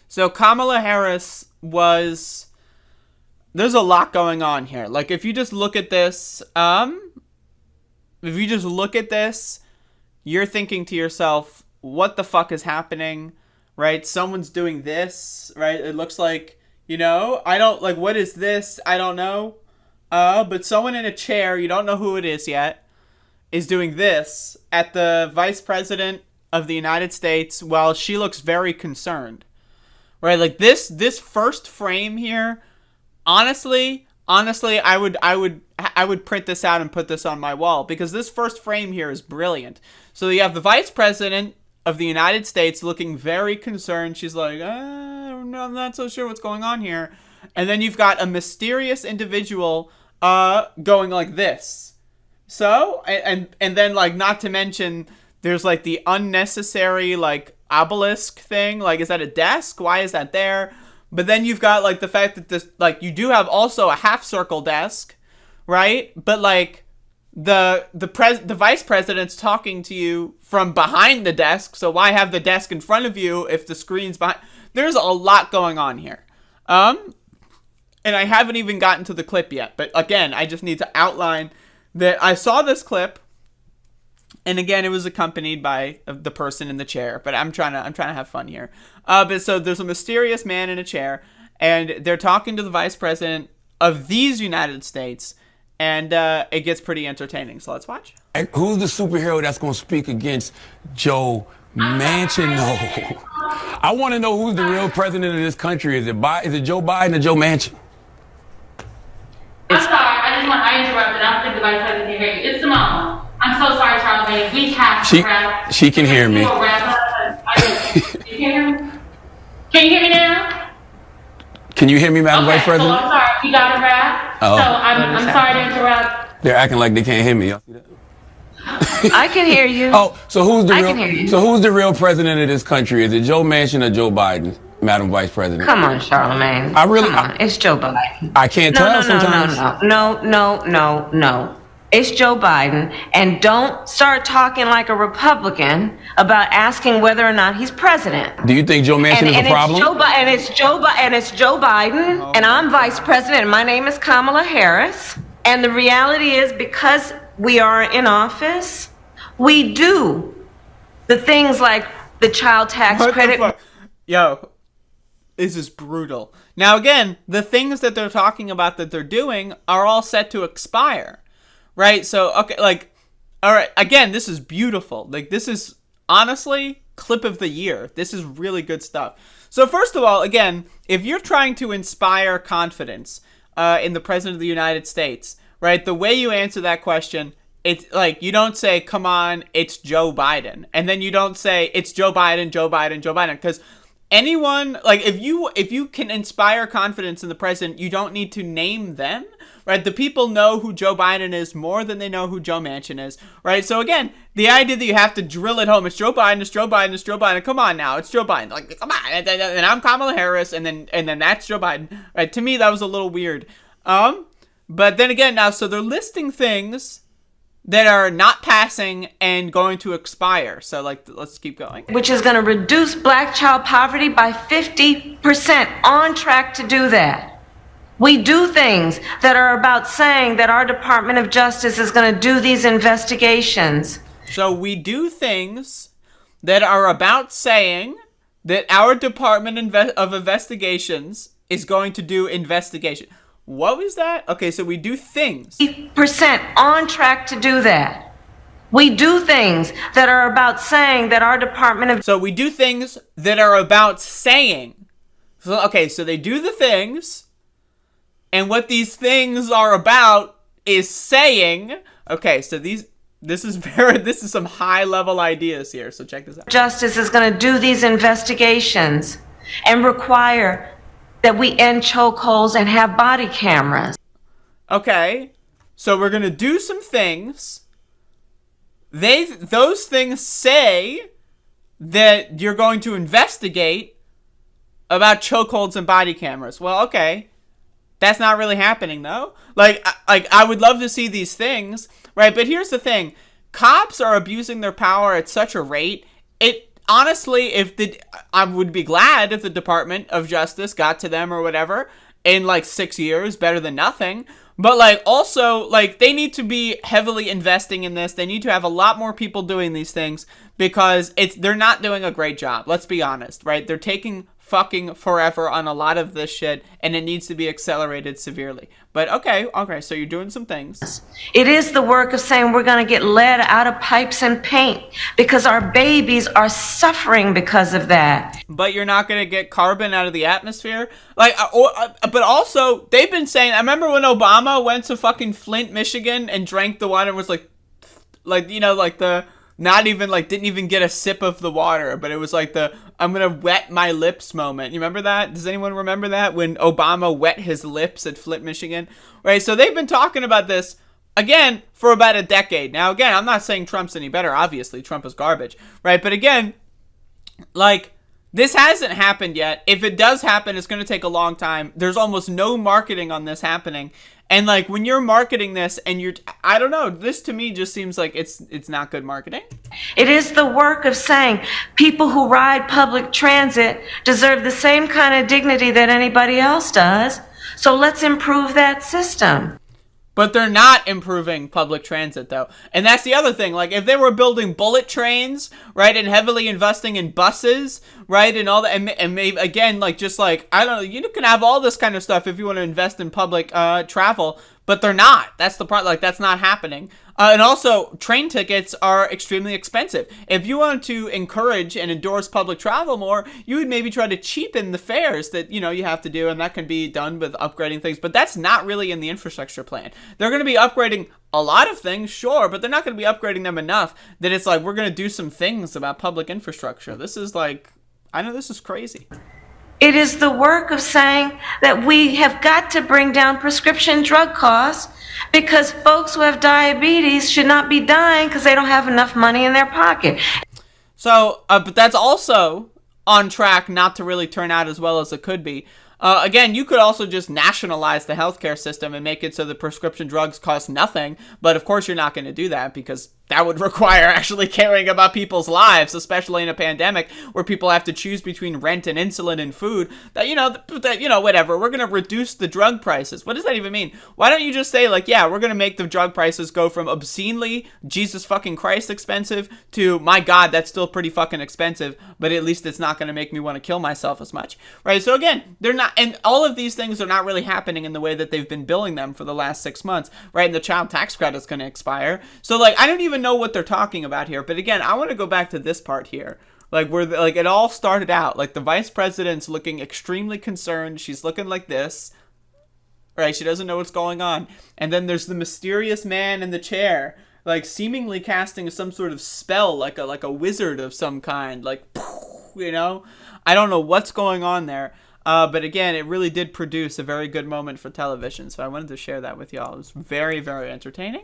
So Kamala Harris was... There's a lot going on here. Like, if you just look at this, you're thinking to yourself, what the fuck is happening, right? Someone's doing this, right? It looks like, I don't, like, what is this? I don't know. But someone in a chair, you don't know who it is yet, is doing this at the Vice President of the United States while she looks very concerned, right? Like, this first frame here, honestly, I would print this out and put this on my wall, because this first frame here is brilliant. So you have the Vice President of the United States looking very concerned. She's like, I'm not so sure what's going on here. And then you've got a mysterious individual going like this. So, and then, like, not to mention, there's, like, the unnecessary, like, obelisk thing. Like, is that a desk? Why is that there? But then you've got, like, the fact that this, like, you do have also a half-circle desk, right? But, like, the vice president's talking to you from behind the desk, so why have the desk in front of you if the screen's behind? There's a lot going on here. And I haven't even gotten to the clip yet. But, again, I just need to outline that I saw this clip, and again, it was accompanied by the person in the chair. But I'm trying to have fun here. But so there's a mysterious man in a chair, and they're talking to the vice president of these United States, and it gets pretty entertaining. So let's watch. Who's the superhero that's going to speak against Joe Manchin? No. I want to know who's the real president of this country. Is it Joe Biden or Joe Manchin? I'm sorry. I interrupted. I don't think the vice president can hear you. It's Simone. I'm so sorry, Charlamagne. We have to wrap. She can hear me. You hear me? Can you hear me now? Can you hear me, Madam Vice President? So I'm sorry. We got to wrap. Oh. So I'm sorry to interrupt. They're acting like they can't hear me. Y'all see that? I can hear you. Oh, so who's the real president of this country? Is it Joe Manchin or Joe Biden, Madam Vice President? Come on, Charlamagne. It's Joe Biden. I can't tell sometimes. No. It's Joe Biden. And don't start talking like a Republican about asking whether or not he's president. Do you think Joe Manchin is a problem? It's Joe Biden, and I'm vice president, and my name is Kamala Harris. And the reality is, because we are in office, we do the things like the child tax credit. Yo, this is brutal. Now, again, the things that they're talking about that they're doing are all set to expire, right? So, okay, like, all right, again, this is beautiful. Like, this is, honestly, clip of the year. This is really good stuff. So, first of all, again, if you're trying to inspire confidence in the President of the United States, right, the way you answer that question, it's like, you don't say, come on, it's Joe Biden. And then you don't say, it's Joe Biden. Because anyone, like, if you can inspire confidence in the president, you don't need to name them, right? The people know who Joe Biden is more than they know who Joe Manchin is, right? So again, the idea that you have to drill it home, it's Joe Biden. Come on now, it's Joe Biden. Like, come on. And I'm Kamala Harris, and then that's Joe Biden, right? To me, that was a little weird. But then again, now, so they're listing things that are not passing and going to expire. So, like, let's keep going. Which is going to reduce black child poverty by 50%, on track to do that. We do things that are about saying that our Department of Justice is going to do these investigations. So we do things that are about saying that our Department of Investigations is going to do investigation. What was that? Okay, so we do things. 50% on track to do that. We do things that are about saying that our Department of... So we do things that are about saying. So, okay, so they do the things, and what these things are about is saying. Okay, so this is some high-level ideas here, so check this out. Justice is going to do these investigations and require that we end chokeholds and have body cameras. Okay, so we're going to do some things. Those things say that you're going to investigate about chokeholds and body cameras. Well, okay, that's not really happening, though. Like I would love to see these things, right? But here's the thing. Cops are abusing their power at such a rate, honestly, I would be glad if the Department of Justice got to them or whatever in like 6 years, better than nothing. But like also like they need to be heavily investing in this. They need to have a lot more people doing these things because they're not doing a great job. Let's be honest, right? They're taking fucking forever on a lot of this shit, and it needs to be accelerated severely. But okay, so you're doing some things. It is the work of saying we're going to get lead out of pipes and paint because our babies are suffering because of that. But you're not going to get carbon out of the atmosphere? But also, they've been saying, I remember when Obama went to fucking Flint, Michigan and drank the water and was didn't even get a sip of the water, but it was like I'm gonna wet my lips moment. You remember that? Does anyone remember that? When Obama wet his lips at Flint, Michigan? Right, so they've been talking about this, again, for about a decade. Now, again, I'm not saying Trump's any better. Obviously, Trump is garbage, right? But again, like, this hasn't happened yet. If it does happen, it's going to take a long time. There's almost no marketing on this happening. And like when you're marketing this and I don't know, this to me just seems like it's not good marketing. It is the work of saying people who ride public transit deserve the same kind of dignity that anybody else does. So let's improve that system. But they're not improving public transit, though. And that's the other thing. Like, if they were building bullet trains, right, and heavily investing in buses, right, and all that, and maybe, again, like, just like, I don't know, you can have all this kind of stuff if you want to invest in public travel, but they're not. That's the part, like, that's not happening. And also, train tickets are extremely expensive. If you want to encourage and endorse public travel more, you would maybe try to cheapen the fares that, you have to do, and that can be done with upgrading things, but that's not really in the infrastructure plan. They're going to be upgrading a lot of things, sure, but they're not going to be upgrading them enough that it's like, we're going to do some things about public infrastructure. This is like, I know this is crazy. It is the work of saying that we have got to bring down prescription drug costs because folks who have diabetes should not be dying because they don't have enough money in their pocket. So, but that's also on track not to really turn out as well as it could be. Again, you could also just nationalize the healthcare system and make it so the prescription drugs cost nothing. But of course, you're not going to do that because that would require actually caring about people's lives, especially in a pandemic where people have to choose between rent and insulin and food. Whatever. We're going to reduce the drug prices. What does that even mean? Why don't you just say, like, yeah, we're going to make the drug prices go from obscenely Jesus fucking Christ expensive to, my God, that's still pretty fucking expensive, but at least it's not going to make me want to kill myself as much, right? So again, they're not, and all of these things are not really happening in the way that they've been billing them for the last 6 months, right? And the child tax credit is going to expire. So, like, I don't even know what they're talking about here. But again, I want to go back to this part here. Like, where it all started out. Like, the vice president's looking extremely concerned. She's looking like this. Right? She doesn't know what's going on. And then there's the mysterious man in the chair, like, seemingly casting some sort of spell, like a wizard of some kind. Like, I don't know what's going on there. But again, it really did produce a very good moment for television. So I wanted to share that with y'all. It was very, very entertaining.